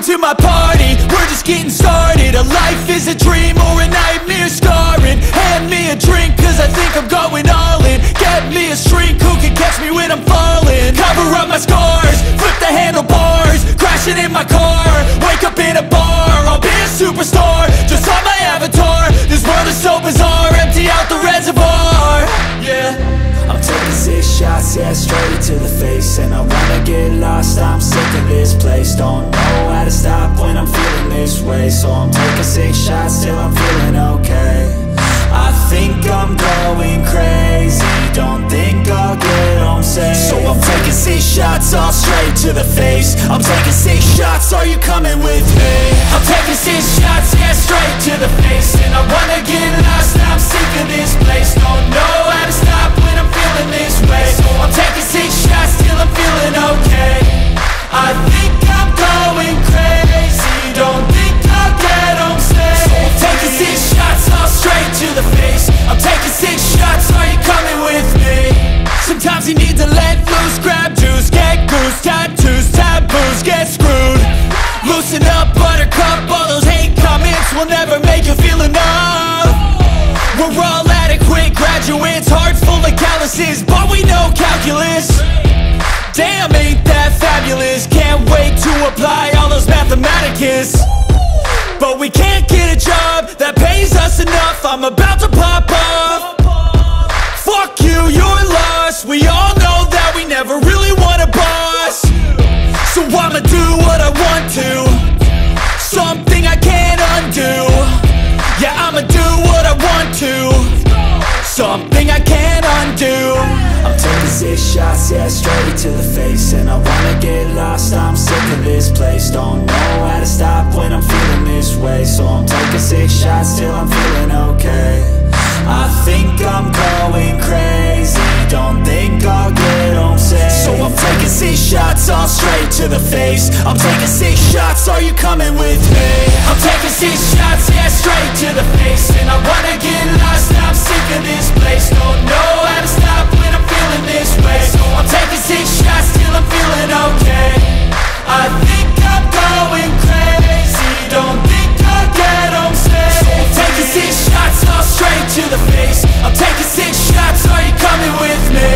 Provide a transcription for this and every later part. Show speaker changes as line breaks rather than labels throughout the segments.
Welcome to my party, we're just getting started. A life is a dream or a nightmare scarring. Hand me a drink cause I think I'm going all in. Get me a shrink who can catch me when I'm falling. Cover up my scars, flip the handlebars, crashing in my car, wake up in a bar. I'll be a superstar, just on my avatar. This world is so bizarre, empty out the reservoir. Yeah,
I'm taking 6 shots, yeah, straight to the face. And I wanna get lost, I'm sick of this place. Don't know how to stop when I'm feeling this way. So I'm taking 6 shots till I'm feeling okay. I think I'm going crazy, don't think I'll get home safe. So I'm taking 6 shots, all straight to the face. I'm taking 6 shots, are you coming with me? I'm taking 6 shots, yeah, straight to the face. And I wanna get lost, I'm sick of this place. Don't know how to stop when I'm feeling this way. So I'm taking 6 shots till I'm feeling okay. I think I'm going crazy, don't think I'll get home safe. So I'm taking 6 shots, all straight to the face. I'm taking 6 shots, are you coming with me? Sometimes you need to let loose, grab juice, get goose, tattoos, taboos, get screwed. Loosen up, buttercup, all those hate comments will never make you feel enough. We're all adequate graduates, hearts full of calluses, but we know calculus. Damn, ain't that fabulous? Can't wait to apply all those mathematicus. But we can't get a job that pays us enough. I'm about to pop off. Fuck you, you're lost. We all know that we never really want a boss. So I'ma do what I want to, something I can't undo. Yeah, I'ma do what I want to, something I can't undo. I'm taking 6 shots, yeah, straight to the face. And I wanna get lost, I'm sick of this place. Don't know how to stop when I'm feeling this way. So I'm taking 6 shots till I'm feeling okay. I think I'm going crazy, don't think I'll get home safe. So I'm taking 6 shots, all straight to the face. I'm taking 6 shots, are you coming with me? I'm taking 6 shots, yeah, straight to the face. And I wanna get lost, I'm sick of this place. Don't know how to stop when I'm feeling this way. So I'm taking 6 shots till I'm feeling okay. I think I'm going crazy, don't think I'll get home safe. So I'm taking 6 shots, all straight to the face. I'm taking 6 shots, are you coming with me?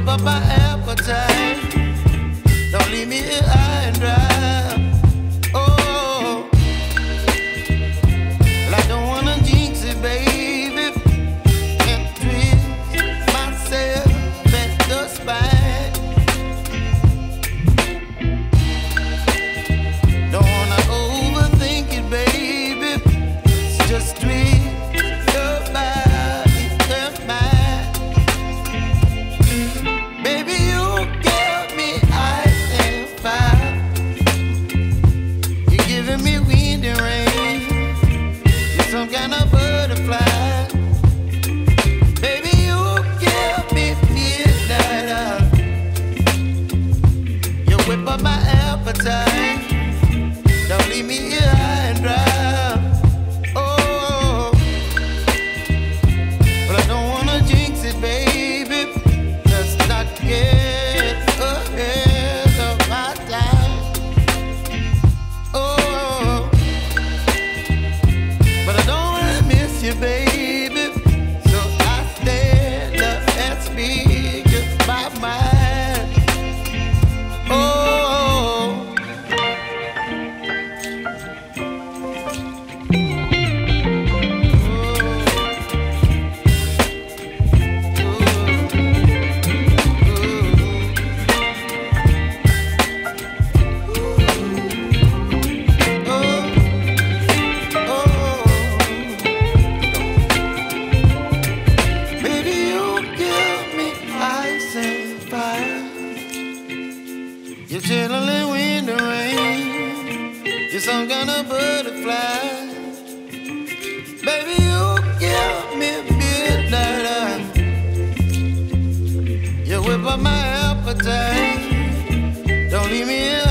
whip up my appetite. Don't leave me here high and dry. Oh, well, I don't wanna jinx it, baby, and twist myself at the spine. Don't wanna overthink it, baby. It's just twist your body and mine. Baby, you give me ice and fire. You're giving me wind and rain. You're some kind of butterfly. Baby, you give me midnight. You whip up my appetite. Don't leave me here high and dry. Oh, but I don't wanna jinx it, baby. Let's not get ahead of my time. Oh, but I don't wanna miss you, baby. So I stand up and speak my mind. Oh. Baby, you give me ice and fire. You're chilling wind and rain. You're some kind of butterfly. Baby, you give me midnight. You whip up my appetite. Don't leave me here